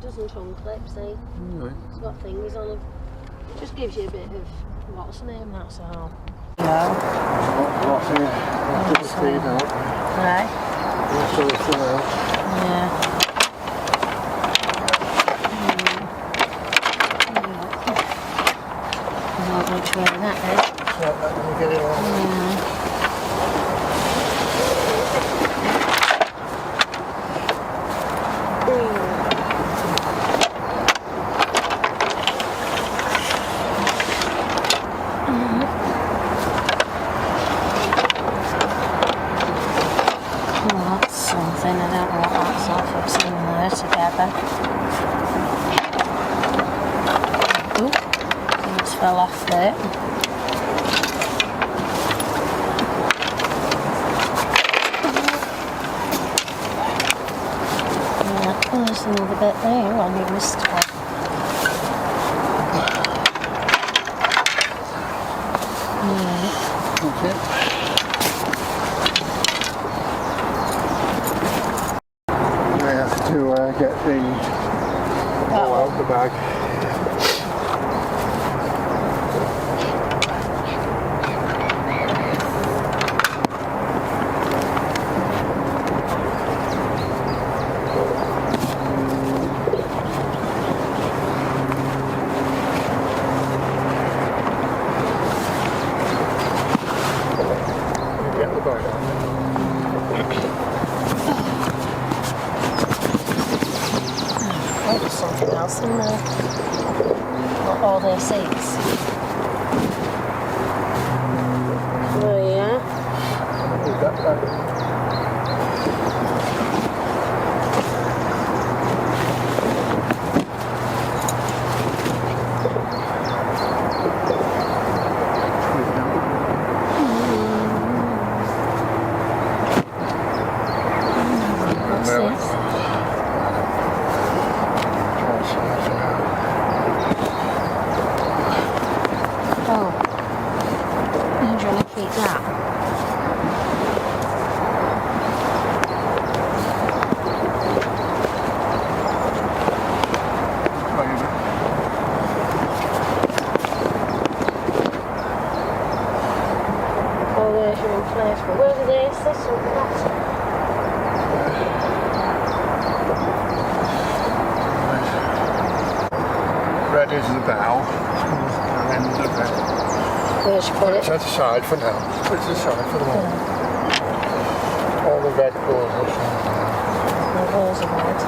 Doesn't tongue clip, see? It's got fingers on them. It just gives you a bit of what's the name, that's all. No. What's here? That's the speed out. Right. That's all still out. Yeah. I'm not which way that is. So let me get it on. Something, I don't know what that's off, I've seen them there together. Oop, it's fell off there. Yeah, oh, there's another bit there, well, you missed one. Okay. To get the ball out the bag. Get the bag out. There's something else in there. Not all their seats. Oh yeah? Is that bag? What's this? Oh. Do you want to keep that? Oh, there's your inflatable. Where do they sit on that? Red is the bow, and the red. Where's you put it? It's at the side for now. It's the side for the moment. All the red goes up. The walls are red.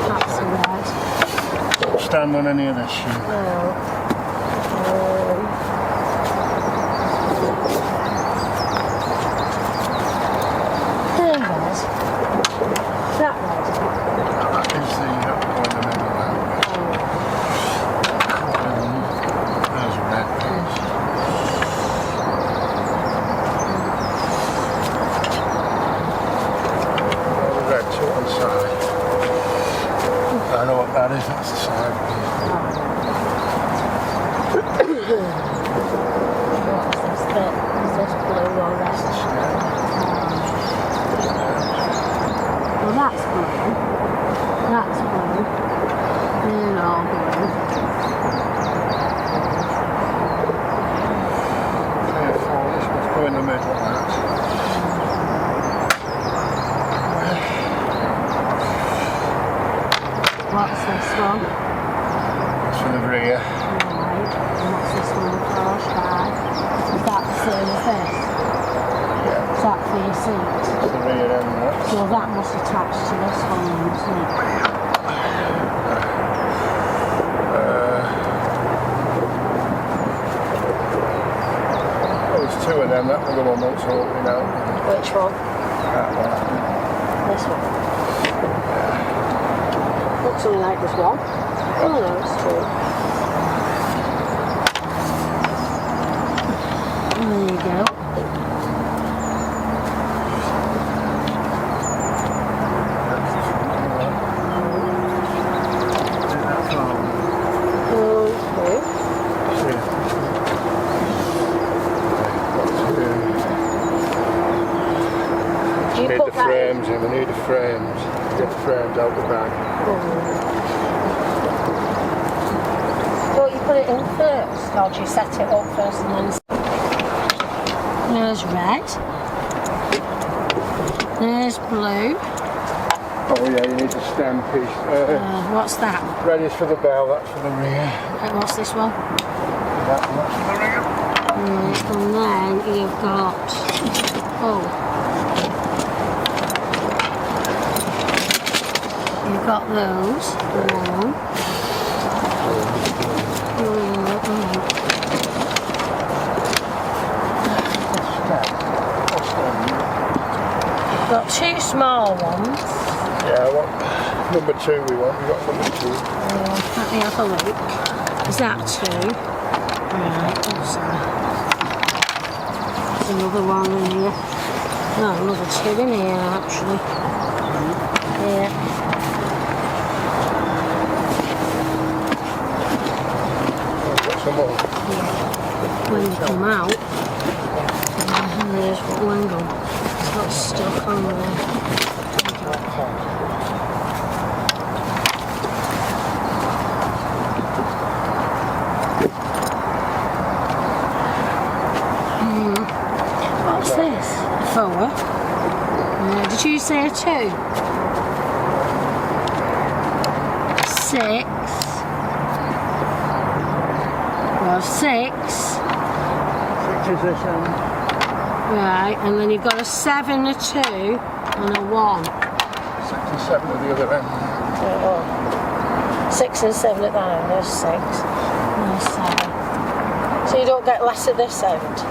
That's red. Don't stand on any of this shit. No. There it is. That red. That is the one in the middle now. There's a red piece. All the red to one side. I know what that is, that's the side piece. What's this bit? Is this blue or red? Well, that's blue. That's blue. They're all blue. Therefore, this must go in the middle of that. What's this one? It's for the rear. Right. And what's this one for? Five. Is that the same as this? Yeah, Is that for your seat? it's the rear end that. So that must attach to this one, mustn't it? Oh, there's two of them, that was the one that's opening out. Which one? That one, I think. This one. Looks only like there's one. Oh no, it's two. There you go. That's the front. frames in. We need the frames. Get the frames out the bag. Don't you put it in first, or do you set it up first and then... There's red. There's blue. Oh yeah, you need the stem piece. What's that? Red is for the bell, that's for the rear. What's this one? That's for the rear. And then you've got... Oh. You've got those. You've got two small ones. Yeah, what number 2 we want? We've got number 2. Let me have a look. Is that 2? Right, what's that? There's another one in here. No, another 2 in here actually. Yeah. Some more. When you come out, there's one gone. It's got stuck on there. What's this? 4. Did you say 2? 6. Well, 6. 6 is this one. Right, and then you've got a 7, a 2, and a 1. 6 and 7 at the other end. 6 and 7 at that end, there's 6. There's 7. So you don't get less at this end?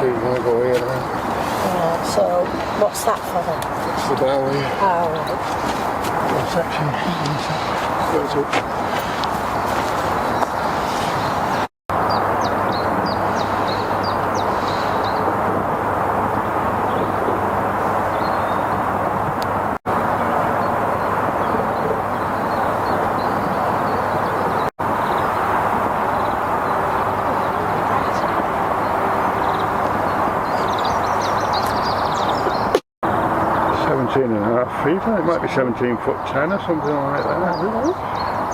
You're going to go here now. So what's that for then? It's the bell here. Oh, right. One section. Goes up. And a half feet, it might be 17 foot 10 or something like that.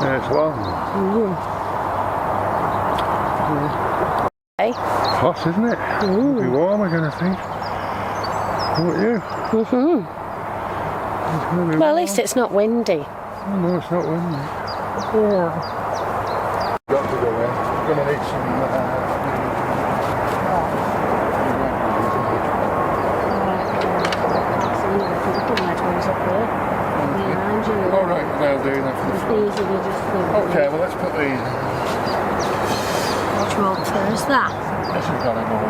Yeah, it's long. Hey. Hot, isn't it? It'll be warm again, I think. Won't you? Well, at least it's not windy. Oh, no, it's not windy. Yeah. Got to go in. We're going to need some... All right, they'll do that for the front. Okay, well let's put these in. What do you want first? That? This has got to go in.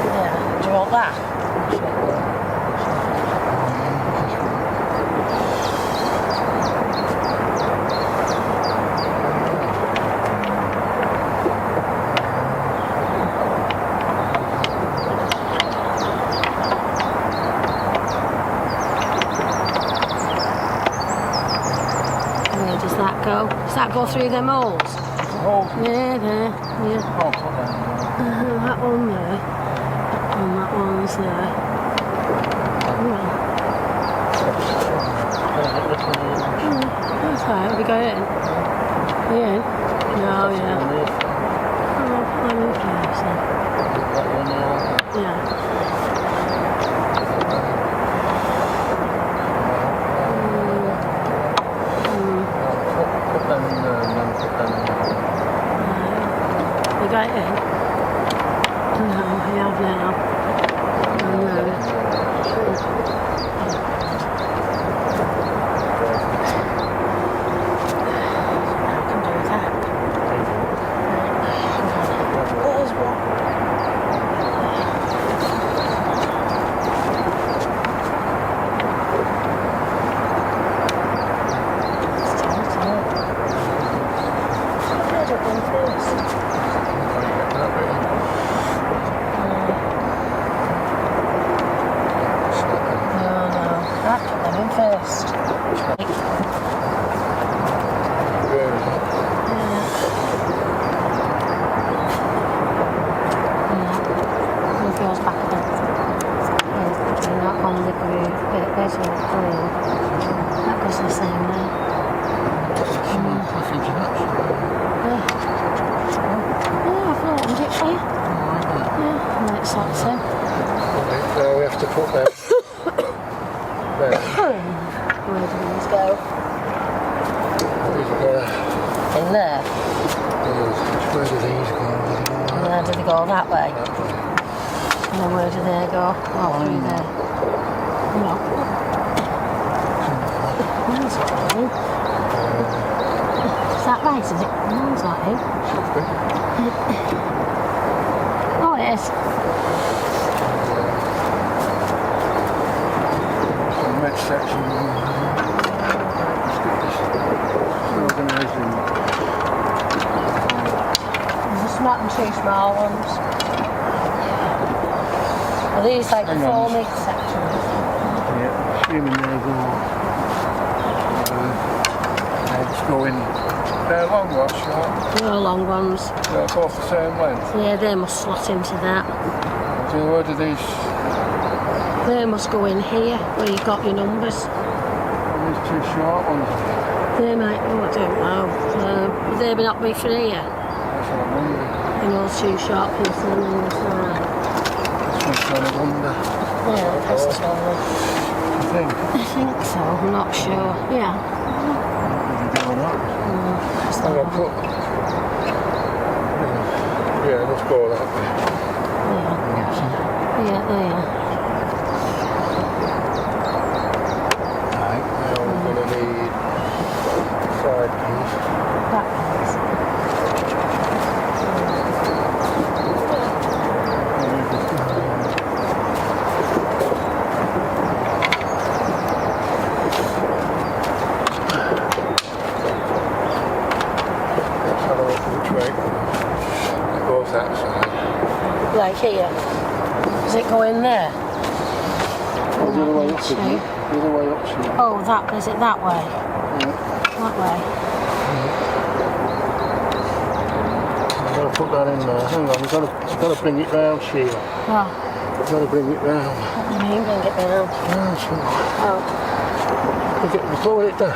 Yeah. Do you want that? Does that go through them holes? Yeah, there. Yeah. That one there. And that one's there. That's right. Have you got it in? Are you in? No, yeah. I'm in first then. Yeah. You got it in? No, I have now. bit. Where's the green? That goes the same there. Yeah, I've opened it for you. Yeah, and it's like so. Now we have to put them there. Where do these go? These are there. In there. Where do these go? And then do they go that way? That way. And then where do they go? Oh, through there. No. Mine's not in. Is that right? Is it? Mine's not in. Should be. Oh, it is. Some midsection. Organising. There's not in two small ones. Are these like the Hang on. 4 mid-sections? Yeah, assuming they're all. Let's go in. They're long or short? No long ones. They're both the same length. Yeah, they must slot into that. So where do these? They must go in here, where you've got your numbers. These two short ones. They might, oh, I don't know. Would they not be for here? That's what I'm wondering. And those two short pieces on the side. This one's kind of under. Yeah, that's the small one. I think. I think so, I'm not sure. Yeah. What did you do on that? That's I'm the going to one. put. Yeah, let's go that way. Yeah, there. Right, now we're going to need side piece. That piece. Let's have a look at which way it goes that side. Like here. Does it go in there? Oh, the other way up, isn't it? The other way up, see. Oh, that, is it that way? Yeah. That way? I'm going to put that in there. Hang on, we've got to bring it round, Sheila. Oh, We've got to bring it round. what do you mean bring it down? That's right. Oh, We're slowing it down.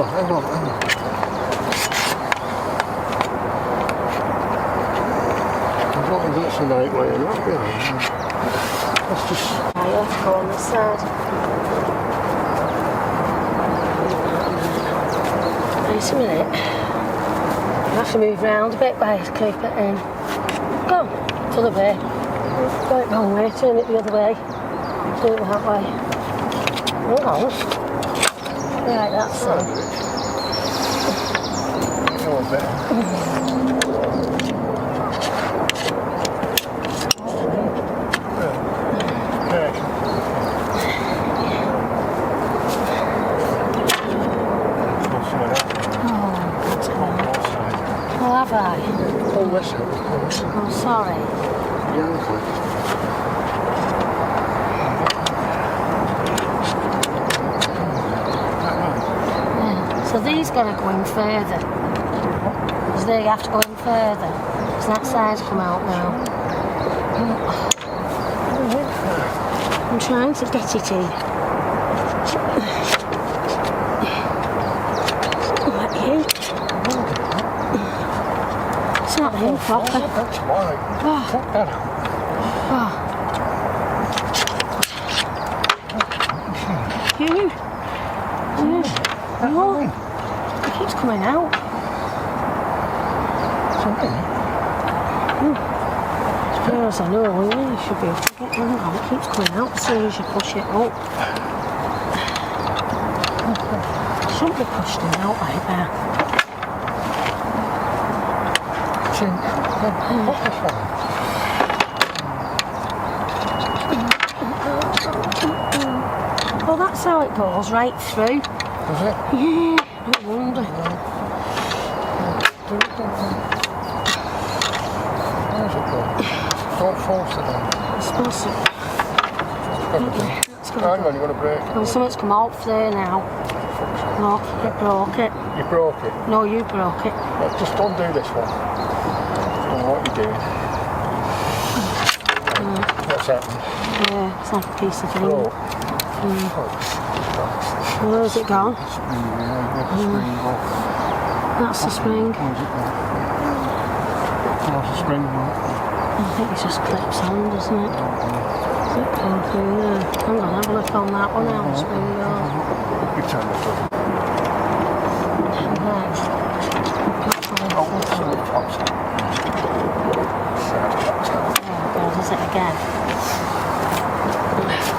Hang on. I don't think that's the right way around, really. Let's just... right, let's go on this side. Wait a minute. You have to move round a bit by to keep it in. Go, the other way. Go it wrong way, turn it the other way. Do it that way. Hold on. Right, that's it. Go a bit. Okay. Oh, that's cool. Oh, have I? Oh, this one. I'm sorry. Yeah, Yeah. So these got to go in further. Because they have to go in further. Because that side's come out now. I'm trying to get it in. Like you. It's not in proper. That's why. Oh. Put that out. Oh. You. No. It keeps coming out. As far as I know, yeah, you should be able to get one out. It keeps coming out as soon as you push it up. It shouldn't be pushed out like that. Well, that's how it goes, right through. Is it? Yeah, I wonder. Where's it going? Don't force it on. It's supposed to. Probably. That's what's going Hang on? on, you want to break it? Well, something's come out there now. Look, it broke it. You broke it? No, you broke it. Well, just undo this one. I don't know what you're doing. What's happened? Yeah, it's like a piece of thing. Broke. Where's it gone? Spring, yeah, spring off. That's the spring. Where's it gone? How's the spring gone? I think it just clips on, doesn't it? Is it going through there? Hang on, have a look on that one, how the spring goes. You turn this off. Right. Oh, so it pops out. Oh God, is it again?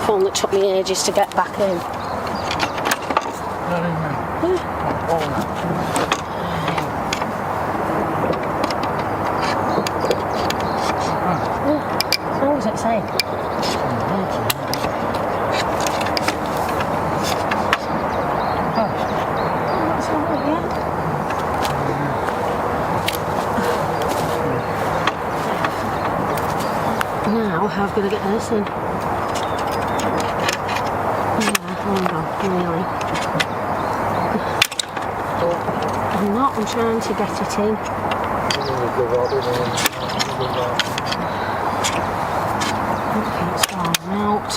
Phone that took me ages to get back in. Not in there. Oh, no. What was it saying? That's all right, yeah. Now, how have I got to get this in? Yeah, hold on, really. I'm not, I'm trying to get it in. Okay, it's falling out.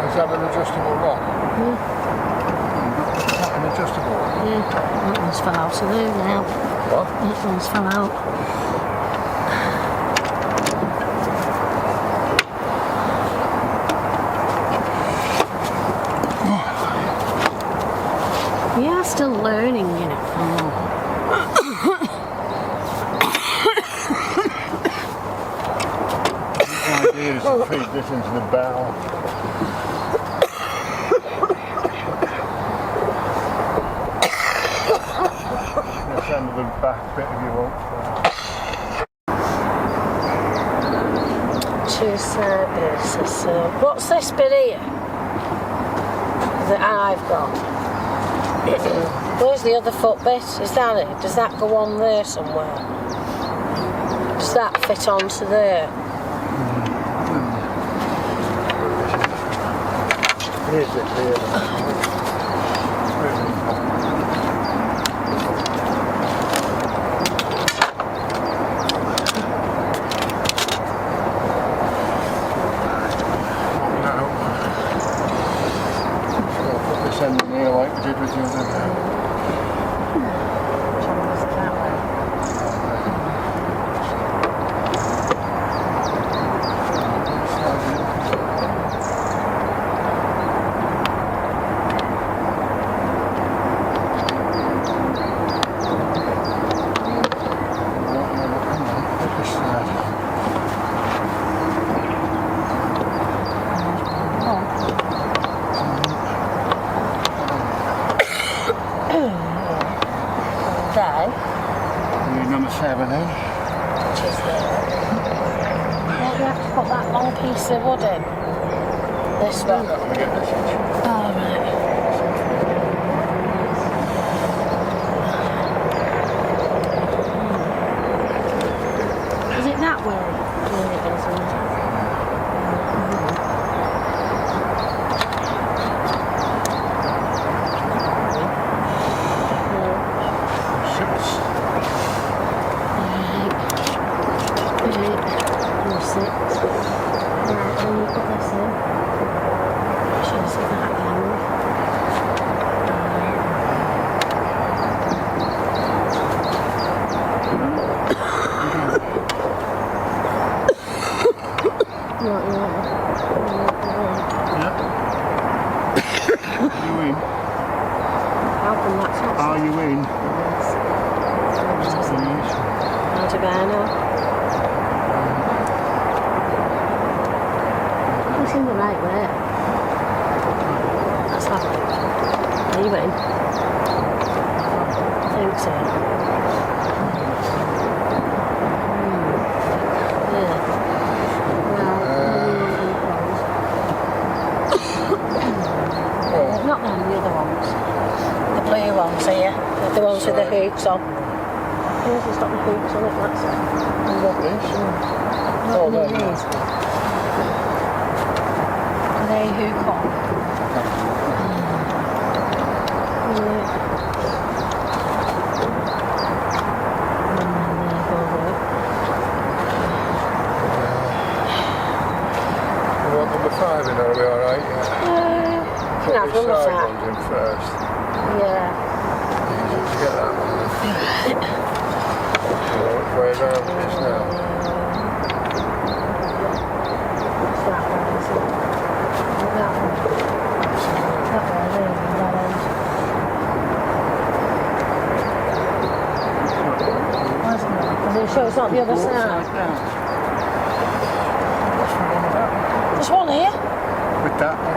Is that an adjustable lock? Is that an adjustable lock? Yeah, that one's fell out of there now. What? That one's fell out. We are still learning, you know. The idea is to feed this into the bow. This end of the back bit if you want. Two side bits. What's this bit here that I've got? Where's the other foot bit? Is that it? Does that go on there somewhere? Does that fit onto there? Here's it here. Send them here like we did with the other. Number 7 in. Which is there. Don't you have to put that long piece of wood in? This one? Let me get this in. Oh, right. Is it that way? Yeah, it is, isn't it? Are you in? How do I know? It's in the right way. Let's have a look. Are you in? I think so. Yeah. Well, Not them, the other ones. The blue ones here. The ones with the hooks on. Yes, it's got the hooks on it, that's it. Oh, Not there. these. Are they hook on? Yeah. Number 5 in, are we alright? Yeah. Can have Put them the with side that. ones in first. Yeah. Easy to get that one. Which way round it is now? It's that one, is it? That one. That one, there, that end. Where's it not? Are you sure it's not the other side? There's one here. With that one?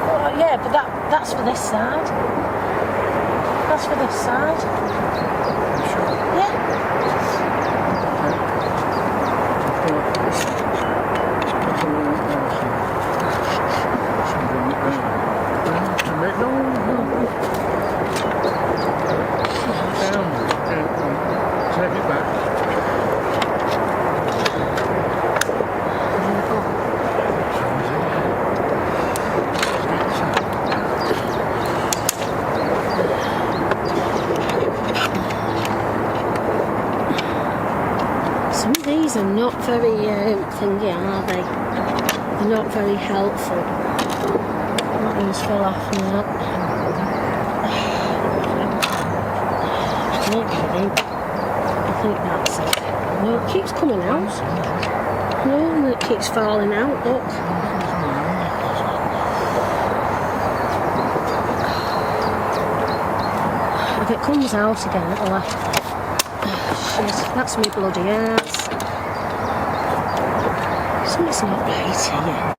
Well, yeah, but that's for this side. That's for this side. Sure. Yeah. Take it back. Some of these are not very thingy, are they? They're not very helpful. That one's fell off now. I think that's it. No, it keeps coming out. No, and it keeps falling out, look. If it comes out again, it'll have to... Shit, that's me bloody ass. Something's not right here.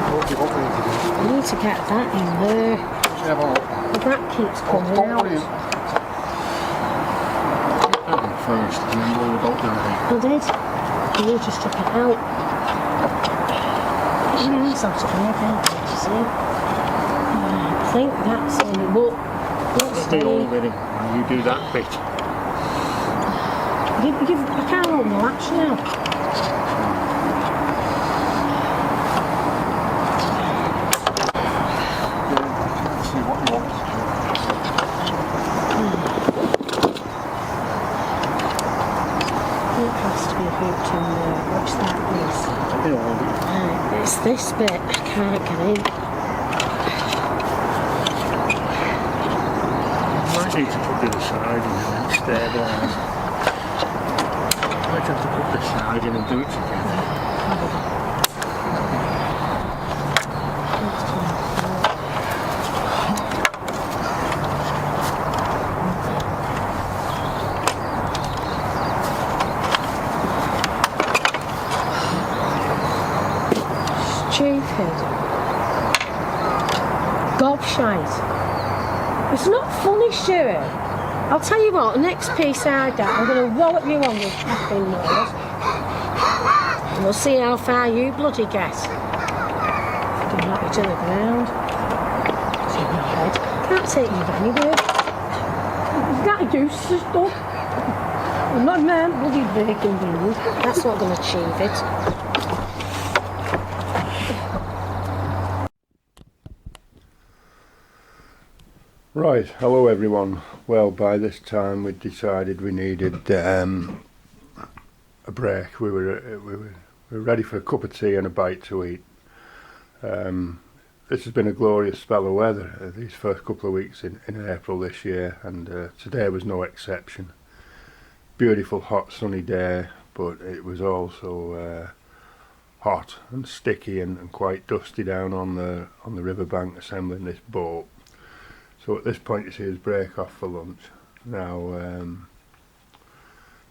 What do you want me to do? I need to get that in there. Have a look. But that keeps coming out. First, and then roll about there. I did. And you just took it out. Yes, I'll take it out, you see. I think that's it. But Stay on with it. You do that bit. I can't open the latch now. See what you want. It has to be hooked in there. Watch that, please. It's this bit. I can't get in. Might need to put the other side in and then stabilise. Might have to put this side in and do it together. Stupid. Gobshite. It's not funny, Stuart. I'll tell you what, the next piece I get, I'm going to wallop you on your fucking nose. And we'll see how far you bloody get. Don't knock you to the ground. Take my head. Can't take you anywhere. You've got to do stuff. I'm not man bloody breaking news. That's not going to achieve it. Right, hello everyone. Well, by this time we'd decided we needed a break. We were ready for a cup of tea and a bite to eat. This has been a glorious spell of weather these first couple of weeks in April this year, and today was no exception. Beautiful hot sunny day, but it was also hot and sticky and quite dusty down on the riverbank assembling this boat. So at this point you see us break off for lunch. Now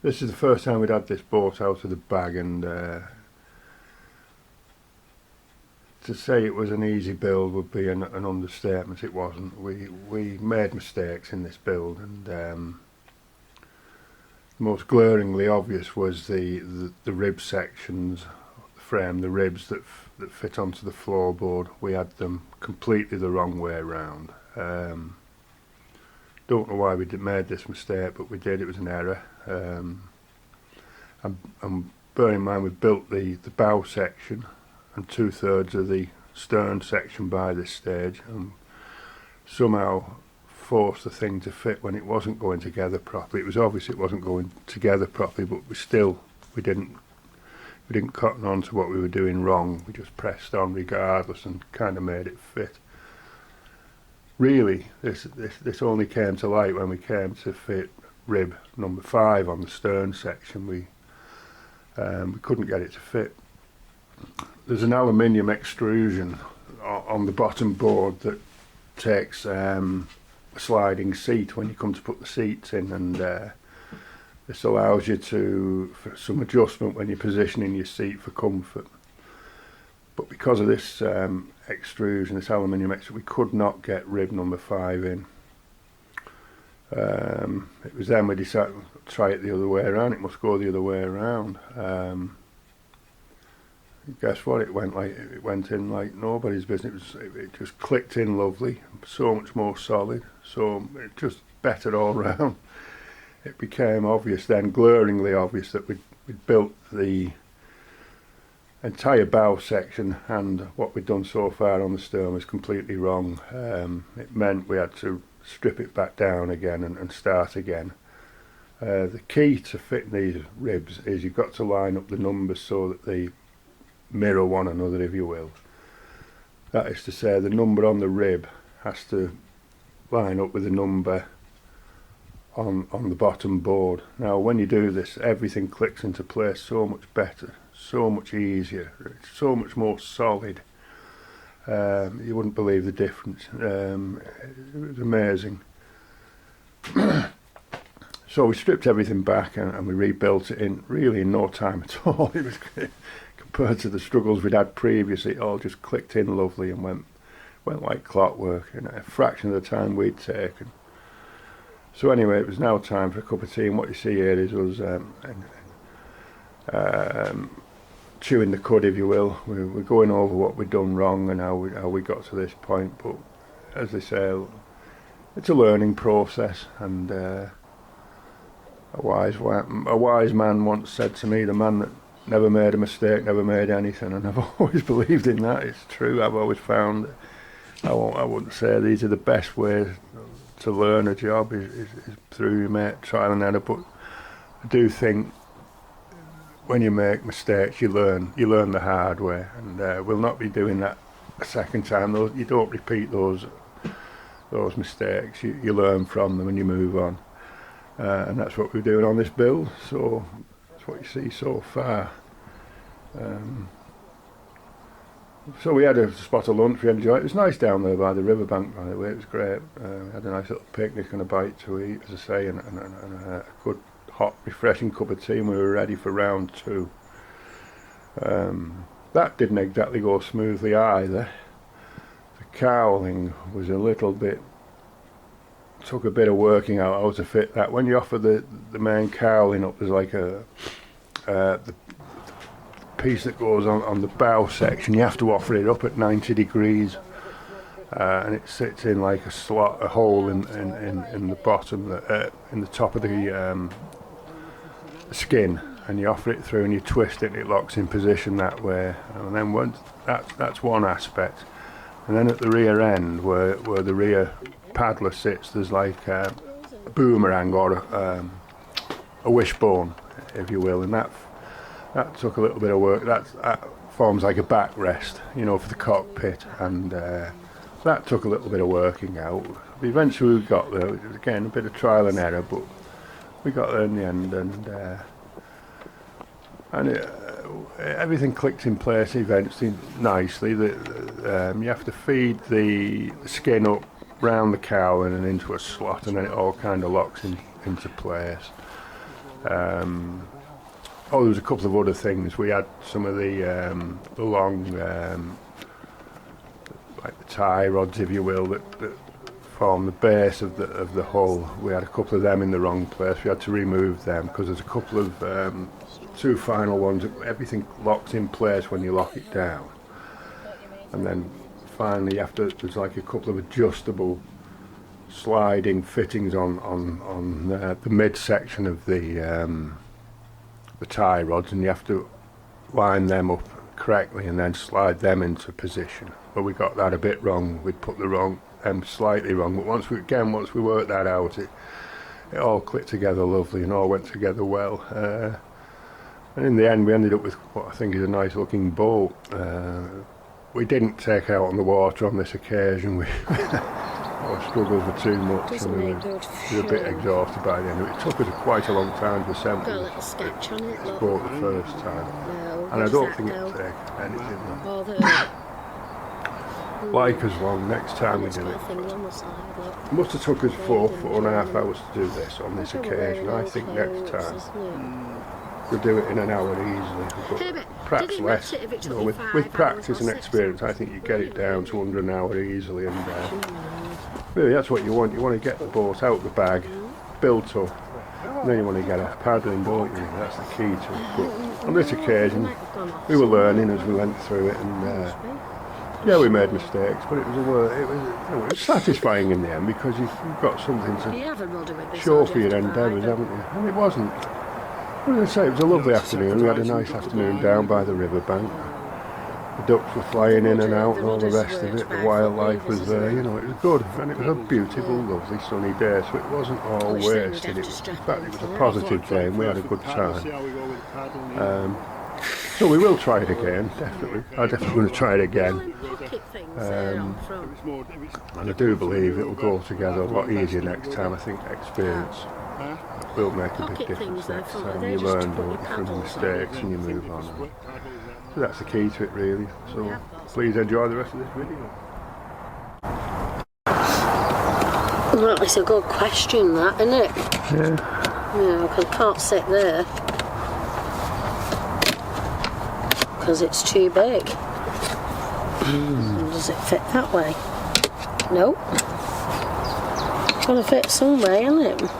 this is the first time we'd had this boat out of the bag, and to say it was an easy build would be an understatement. It wasn't. We made mistakes in this build, and the most glaringly obvious was the rib sections, the frame, the ribs that fit onto the floorboard, we had them completely the wrong way around. Don't know why we made this mistake, but we did. It was an error. And bear in mind, we've built the bow section and 2/3 of the stern section by this stage, and somehow forced the thing to fit when it wasn't going together properly. It was obvious it wasn't going together properly, but we didn't cotton on to what we were doing wrong. We just pressed on regardless and kind of made it fit. Really, this only came to light when we came to fit rib number 5 on the stern section. We couldn't get it to fit. There's an aluminium extrusion on the bottom board that takes a sliding seat when you come to put the seats in, and this allows you for some adjustment when you're positioning your seat for comfort. But because of this extrusion, this aluminium extrusion, we could not get rib number 5 in. It was then we decided to try it the other way around. It must go the other way around. Guess what? It went in like nobody's business. It just clicked in lovely, so much more solid, so it just better all round. It became obvious then, glaringly obvious, that we'd built the entire bow section, and what we'd done so far on the stern was completely wrong. It meant we had to strip it back down again and start again. The key to fitting these ribs is you've got to line up the numbers so that they mirror one another, if you will. That is to say, the number on the rib has to line up with the number on the bottom board. Now when you do this, everything clicks into place so much better, so much easier, it's so much more solid. You wouldn't believe the difference. It was amazing. So we stripped everything back and we rebuilt it in no time at all. It was compared to the struggles we'd had previously, it all just clicked in lovely and went like clockwork in a fraction of the time we'd taken. So anyway, it was now time for a cup of tea, and what you see here is us chewing the cud, if you will. We're going over what we'd done wrong and how we got to this point. But as they say, it's a learning process, and a wise man once said to me, the man that never made a mistake never made anything, and I've always believed in that. It's true. I've always found that I wouldn't say these are the best ways to learn a job is through trial and error, but I do think when you make mistakes, you learn the hard way, and we'll not be doing that a second time. You don't repeat those mistakes. You learn from them and you move on, and that's what we're doing on this build. So that's what you see so far. So we had a spot of lunch, we enjoyed it. It was nice down there by the riverbank, by the way. It was great. We had a nice little picnic and a bite to eat, as I say, and a good hot refreshing cup of tea, and we were ready for round 2. That didn't exactly go smoothly either. The cowling was a little bit, took a bit of working out how to fit that. When you offer the main cowling up, there's like the piece that goes on the bow section. You have to offer it up at 90 degrees, and it sits in like a slot, a hole in the bottom, in the top of the skin, and you offer it through and you twist it and it locks in position that way. And then once that's one aspect, and then at the rear end where the rear paddler sits, there's like a boomerang or a wishbone, if you will, and that took a little bit of work. That forms like a backrest, for the cockpit, and that took a little bit of working out. But eventually we got there. It was again a bit of trial and error, but we got there in the end, and everything clicked in place eventually nicely. You have to feed the skin up round the cowling and into a slot, and then it all kind of locks into place. There was a couple of other things. We had some of the long, like the tie rods, if you will, that form the base of the hull. We had a couple of them in the wrong place. We had to remove them because there's a couple of two final ones. Everything locks in place when you lock it down, and then finally there's like a couple of adjustable sliding fittings on the midsection of the tie rods, and you have to line them up correctly and then slide them into position. But we got that a bit wrong. We'd put the wrong slightly wrong, but once we worked that out, it all clicked together lovely and all went together well. And in the end we ended up with what I think is a nice looking boat. We didn't take out on the water on this occasion. We struggled for too much, and we were a bit exhausted by the end of it. It took us quite a long time to assemble Got a little sketch on it. this boat the first time. No, And I don't think it'll take anything like as long next time we do it. It must have took us 4.5 hours to do this on this occasion. I think next time we'll do it in an hour easily, but perhaps less. You know, with practice and experience, I think you get it down to under an hour easily, and really that's what you want. You want to get the boat out the bag, built up, and then you want to get a paddling, don't you? That's the key to it. But on this occasion, we were learning as we went through it, and yeah, we made mistakes, but it was satisfying in the end, because you've got something to show for your endeavours, haven't you? And it wasn't. What did I say? It was a lovely afternoon. We had a nice afternoon down by the riverbank. The ducks were flying in and out and all the rest of it. The wildlife was there, you know, it was good. And it was a beautiful, lovely sunny day, so it wasn't all wasted. In fact, it was a positive day and we had a good time. So we will try it again, definitely. I'm definitely going to try it again. And I do believe it will go together a lot easier next time. I think experience will make a big difference next time. You learn, don't you, from the mistakes and you move on. So that's the key to it, really. So please enjoy the rest of this video. Well, it's a good question, that, isn't it? Yeah. Yeah, because I can't sit there because it's too big. Does it fit that way? Nope. It's got to fit somewhere, isn't it?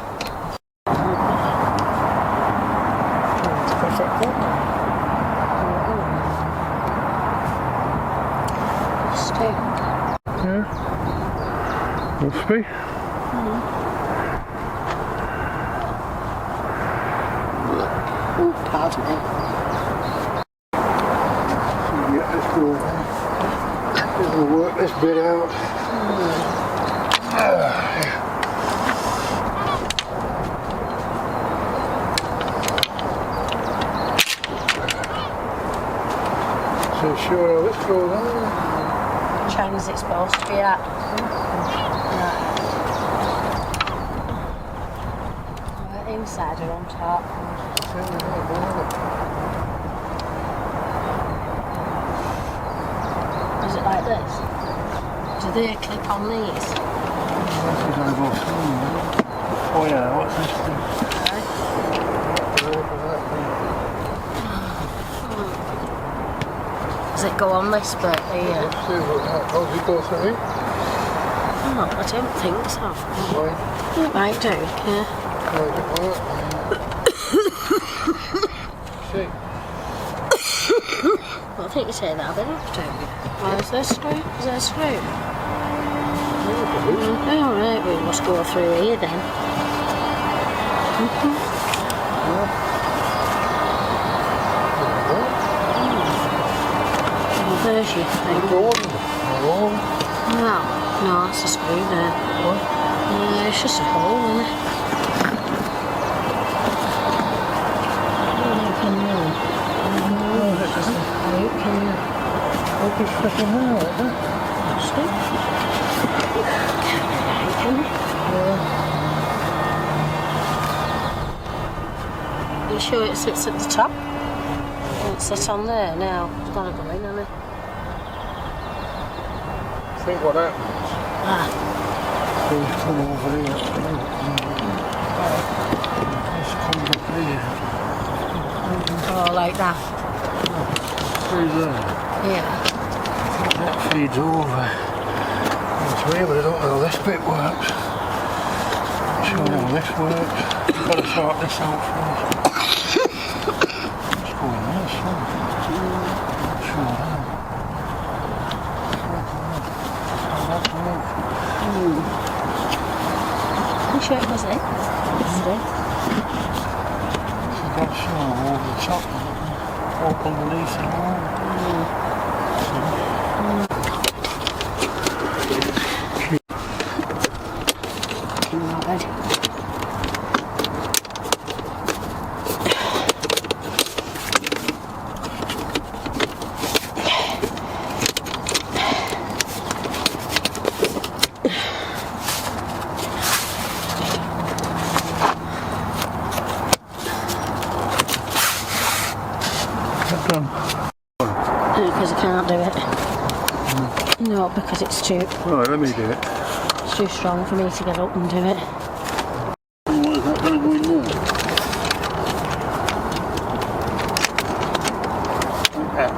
Must be. Pardon me. Yeah, let's go. We'll work this bit out. So sure, let's go there. China's it's supposed to be at. Inside or on top. Is it like this? Do they clip on these? Oh yeah, what's this thing? Does it go on this bit here? How does it go through it? Oh, I don't think so. Why? It might do, yeah. See? Well, I think you say that, they have to. Well, is there a screw? Is there a screw? Oh, right, we must go through here then. Well, there's your thing. No, that's a screw there. What? It's just a hole, isn't it? Are you sure it sits at the top? It sits on there now. It's got to go in, hasn't it? I think what happens. Please come over here. Just come up here. Oh, like that? Through there. Yeah. That feeds over. That's for you, but I don't know how this bit works. I'm sure how this works. Got to sort this out first. What's going on this one? Not sure how. You sure it was it? Is it? You've got some over the top, up underneath it all. Not bad. Because I can't do it. No, because it's too Right, let me do it. it's too strong for me to get up and do it. What is that going to go in there? Like that.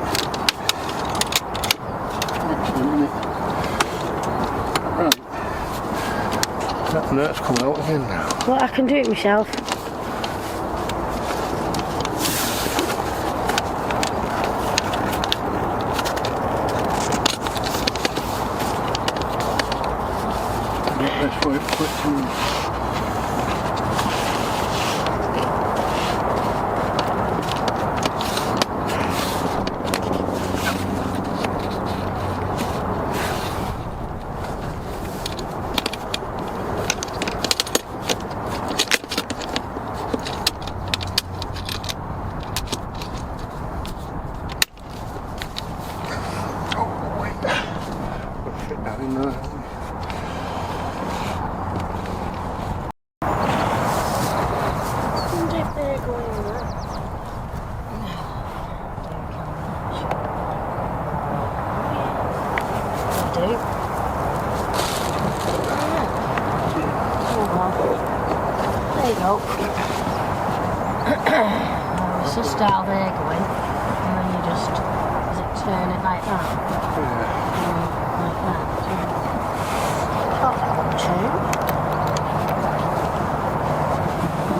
Excellent, isn't it? Right. That nut's coming out again now. Well, I can do it myself. That's why it's quite cool. Oh, wait. We'll fit that in there. It's just how they're going, and then you just turn it like that. Like that. Got that one too.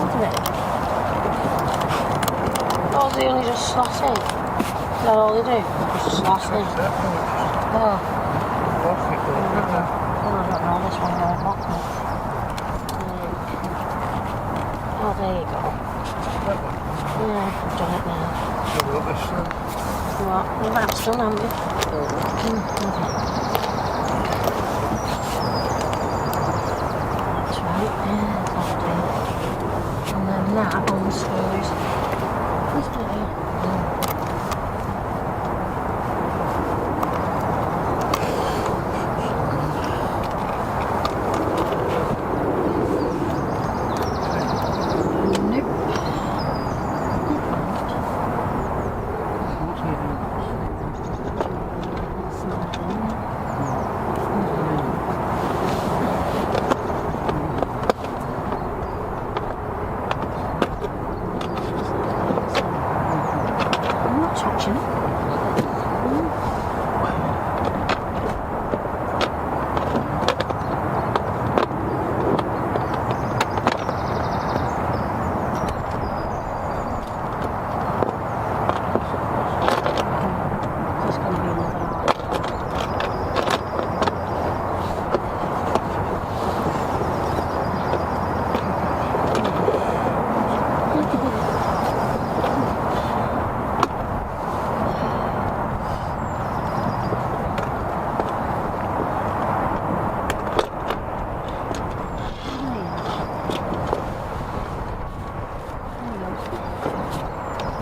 Isn't it? Oh, they only just slot in. Is that all they do? Just slot in. Oh. I don't know, this one won't lock me. Oh, there you go. Yeah, I've done it now. What? You've that's done, haven't you? That's right, yeah, that'll do. And then that unscrews. Let's do it.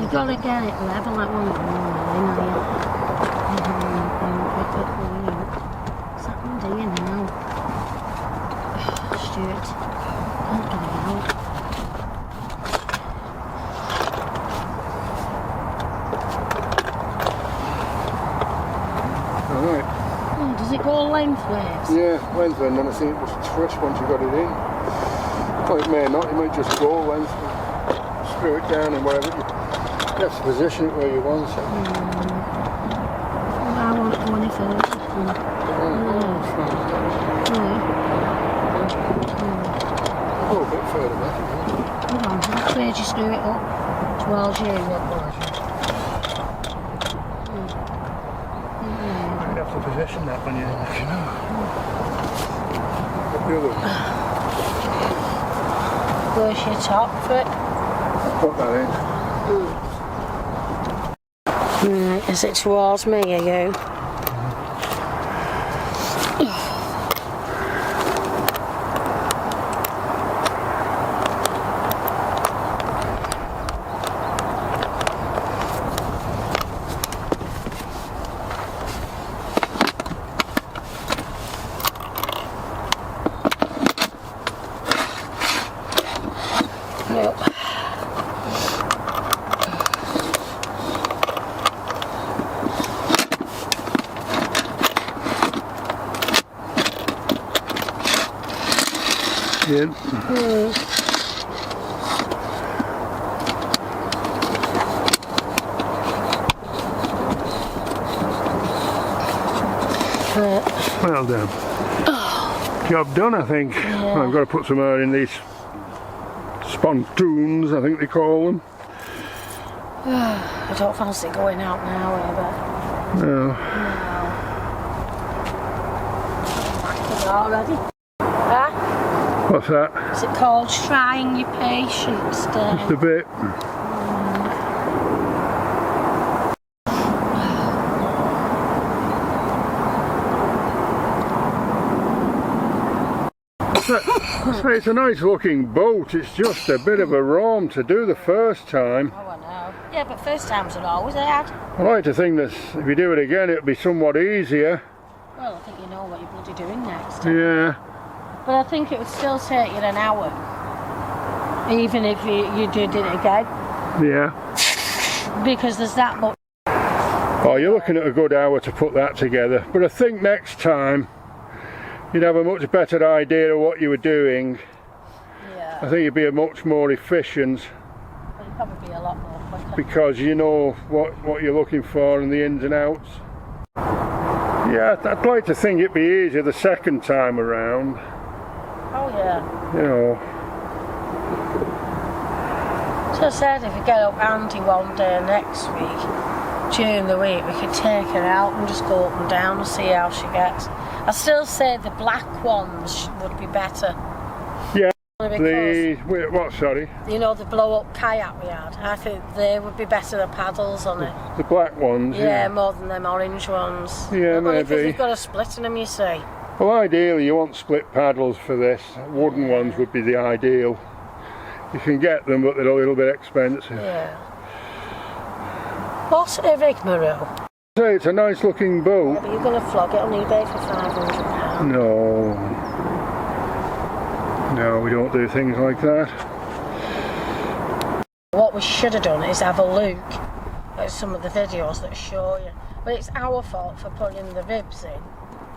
You've got to get it level like one of them, what's that one doing now? Stuart, can't get it out. Alright. Oh, does it go lengthways? Yeah, lengthways, and then I think it was twist once you got it in. Well, it may not, it might just go lengthways. Screw it down and whatever. You have to position it where you want it. I won't go any further. Oh, bit of it. Hold on, which way do you screw it up? Towards you. You'd have to position that when you're looking out. What the other one? Where's your top foot? Put that Right, is it towards me, are you? Nope. in. Well done. Job done, I think. Yeah. I've got to put some more in these spontoons, I think they call them. I don't fancy going out now, but No. already. Huh? What's that? Is it called trying your patience, Dave? Just a bit. So it's a nice looking boat, it's just a bit of a rom to do the first time. Oh, I know. Yeah, but first times are always hard. I like to think that if you do it again it'll be somewhat easier. Well, I think you know what you're bloody doing next. Yeah. But I think it would still take you an hour, even if you did it again, Yeah. because there's that much. Oh, you're looking at a good hour to put that together. But I think next time you'd have a much better idea of what you were doing. Yeah, I think you'd be a much more efficient but it'd probably be a lot more quicker. because you know what you're looking for and the ins and outs. Yeah, I'd like to think it'd be easier the second time around. Oh yeah. You know. So I said if we get up Auntie one day next week, during the week, we could take her out and just go up and down and see how she gets. I still say the black ones would be better. Yeah. Because, Wait, what? Sorry. you know, the blow-up kayak we had. I think they would be better than paddles on it. The black ones. Yeah, more than them orange ones. Yeah, Only because maybe. they've got a split in them, you see. Well, ideally you want split paddles for this. Wooden ones would be the ideal. You can get them, but they're a little bit expensive. Yeah. What a rigmarole. So it's a nice looking Yeah, boat. but you're going to flog it on eBay for £500. No. No, we don't do things like that. What we should have done is have a look at some of the videos that show you. But it's our fault for putting the ribs in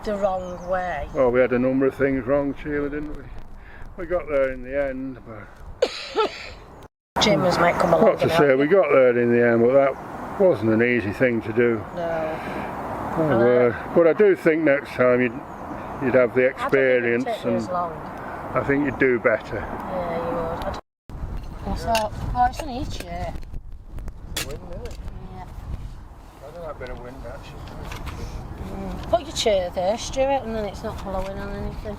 the wrong way. Oh, we had a number of things wrong, Sheila, didn't we? We got there in the end, but Jimmers might come along. not to and say help we you. got there in the end, but that wasn't an easy thing to do. No. But I do think next time you'd have the I don't think experience, it'd take you and as long. I think you'd do better. Yeah, you would. What's up? Oh, it's only each year. Wind, really? Yeah. I don't have a bit of wind actually. Put your chair there, Stuart, and then it's not blowing on anything.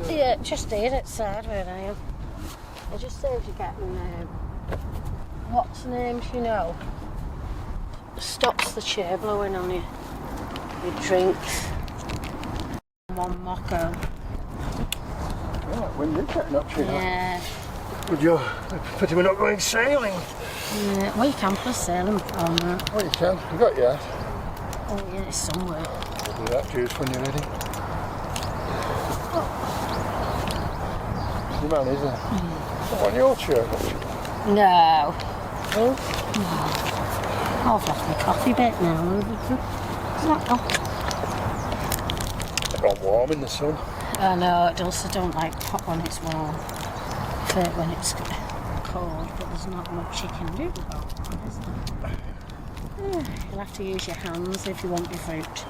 Yeah, just eat it side where I am. It just saves you getting, what's the name, you know? Stops the chair blowing on you. Your drinks. One mocco. Yeah, that wind is getting up, Sheila. Yeah. Would you? Pity we're not going sailing. Yeah. Well, you can put sailing on that. Well, you can. You got your hat. Oh, yeah, it's somewhere. We'll do that juice when you're ready. Your man, isn't it? On your chair. No. Oh. I've lost my coffee bit now. Is that It's gone warm in the sun. I know, it does. I don't like hot when it's warm. But when it's cold, but there's not much you can do about it, is there? You'll have to use your hands if you want your fruit.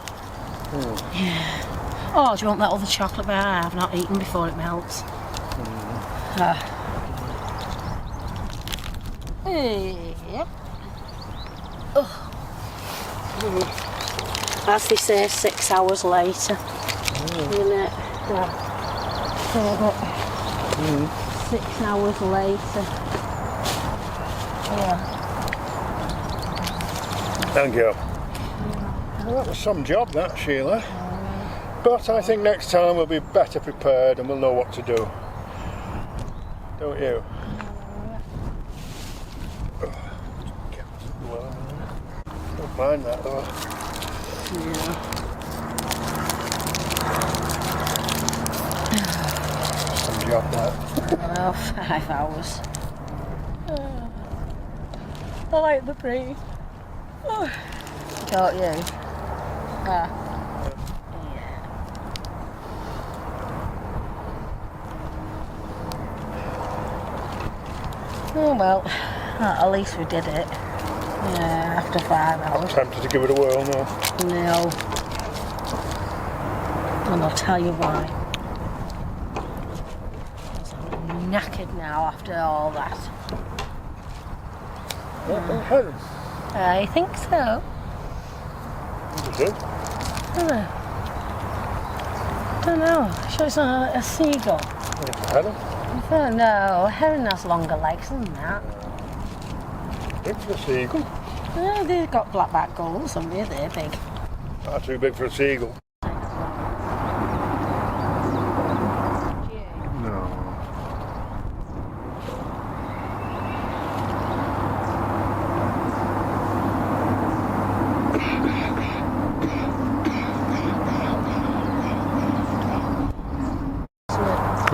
Yeah. Oh, do you want that other chocolate bar I've not eaten before it melts? Yeah. Oh. As they say, 6 hours later. Isn't it? Yeah. 6 hours later. Yeah. Thank you. Well, that was some job, that, Sheila. But I think next time we'll be better prepared and we'll know what to do. Don't you? Don't mind that though. Yeah. Some job, that. Oh, 5 hours. I like the breeze. Oh. Don't you? Yeah. Oh well, at least we did it. Yeah, after 5 hours. Tempted to give it a whirl now. No. And I'll tell you why. I'm knackered now after all that. I think so. I don't know. Sure it's not a seagull. Oh no, a heron has longer legs than that. Big for a seagull. Yeah, they've got black-backed gulls, haven't they? They're big. Not too big for a seagull. No.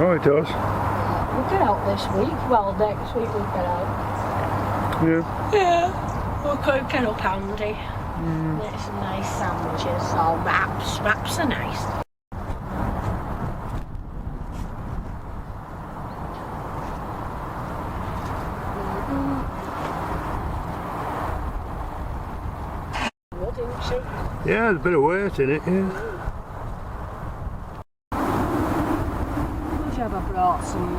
Oh, it does. We'll get out this week. Well, next week we'll get out. Yeah. Yeah. We'll go get up handy. Make some nice sandwiches or wraps. Wraps are nice. What, didn't she? Yeah, there's a bit of weight in it, yeah. Wish I ever brought some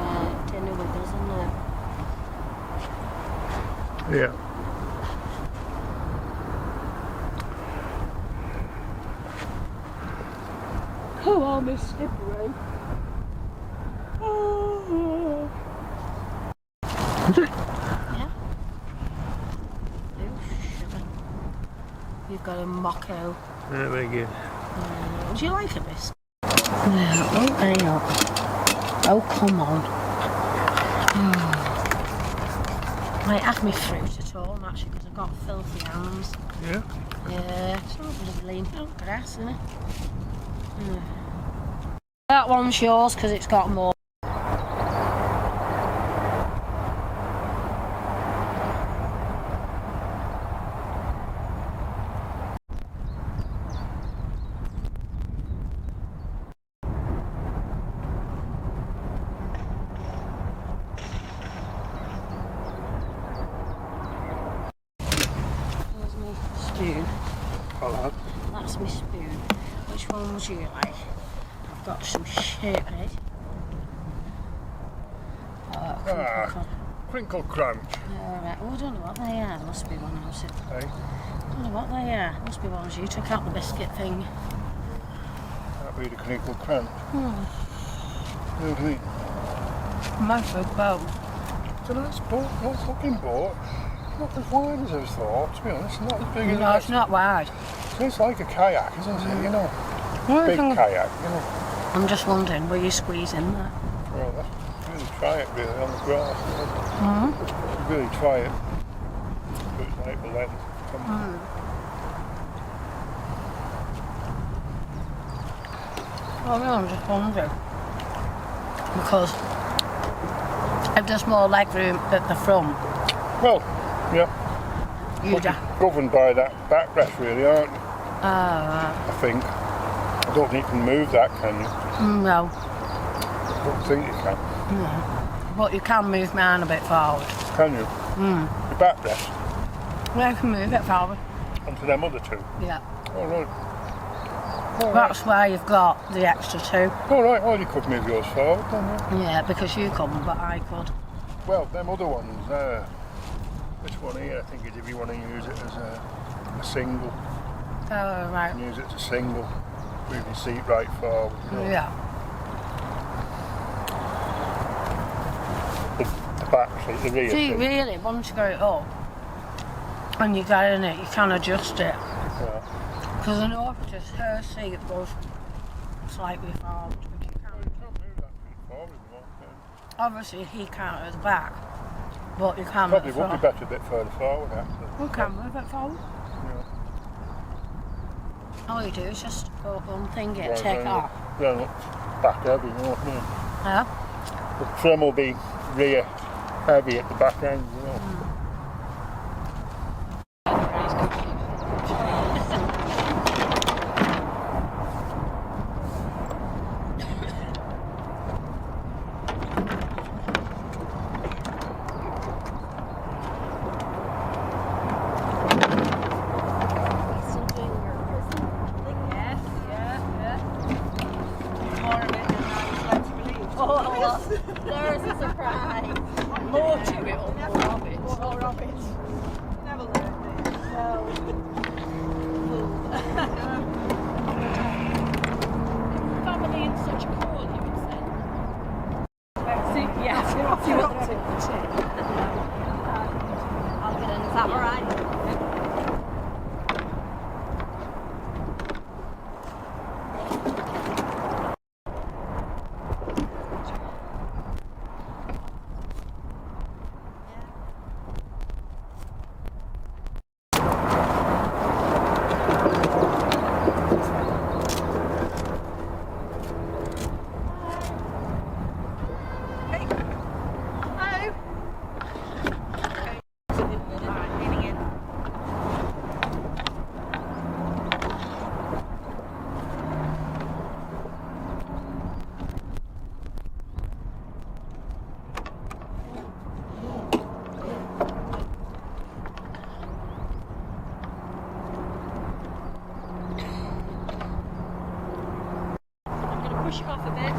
dinner with us, isn't it? Yeah. Oh, I'm a slippery. Oh. Is it? Yeah. Oh, sugar. You've got a mocco. Yeah, very good. Would you like a biscuit? No, hang on. Oh, come on. Might have me fruit at all, actually, because I've got filthy hands. Yeah. Yeah, it's all lovely. Oh, grass, isn't it? That one's yours because it's got more. There's my spoon. Hello. That's my spoon. Which one would you like? I've got some shit on it. Crinkle crunch. Alright, oh, I don't know what they are. There must be one else. Hey. I don't know what they are. Must be ones you took out the biscuit thing. That'd be the crinkle crunch. What do you think? Nice big boat. It's a nice boat, nice looking boat. Not as wide as I thought, to be honest. Not as big as No, it's not wide. It's like a kayak, isn't it? You know, Well, big kayak. You know. I'm just wondering, will you squeeze in there? Well, that's really try it really on the grass. Really try it. But it's like the lens. Oh no, I'm just wondering. Because if there's more leg room at the front, Well, yeah. you'd You're have. governed by that backrest, really, aren't you? Ah, I think. I don't think you can move that, can you? no. I don't think you can. But you can move mine a bit forward. Can you? The backrest Yeah, you can move it forward. onto them other two. Yeah. Oh, right. That's why you've got the extra two. All right. Well, you could move yours forward, then, yeah. Yeah, because you couldn't, but I could. Well, them other ones there. one here, I think, is if you want to use it as a single. Oh, right. Use it as a single. Move your seat right forward. You know. Yeah. The back seat, the rear See, seat. really, once you got it up and you get in it, you can adjust it. Yeah. Because I know if it's her seat goes slightly forward, but you Well, can't. you can't move that seat forward, you know, can you? Obviously, he can't at the back, but you can at Probably the would be front. better a bit further forward, actually. You can move it forward. Yeah. All you do is just go unthing it, Well, take then off. Then it's back heavy, you know what I mean? Yeah. The trim will be rear heavy at the back end, you know. There's a surprise. More to it or more of it? More of it. Never learned it. No. Family in such a call, you would say. Yeah, see what you're up to. I'll get in. Is that alright? Push it off a bit.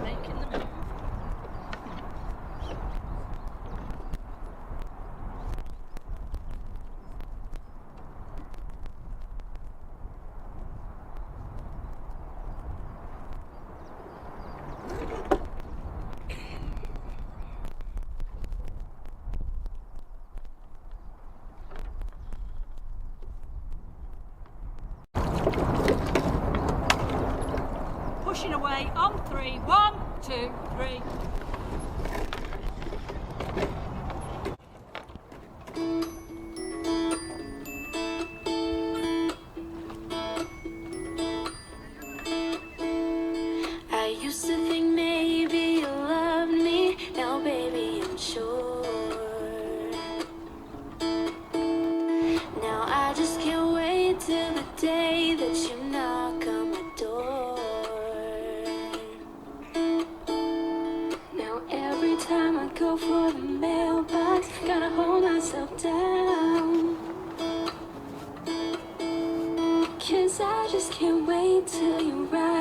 Making the move. Pushing away on 3. 1, 2, 3. I used to think maybe you loved me, now baby I'm sure. Now I just can't wait till the day that you knock on my door. Now every time I go for the mailbox, gotta hold myself down. 'Cause I just can't wait till you write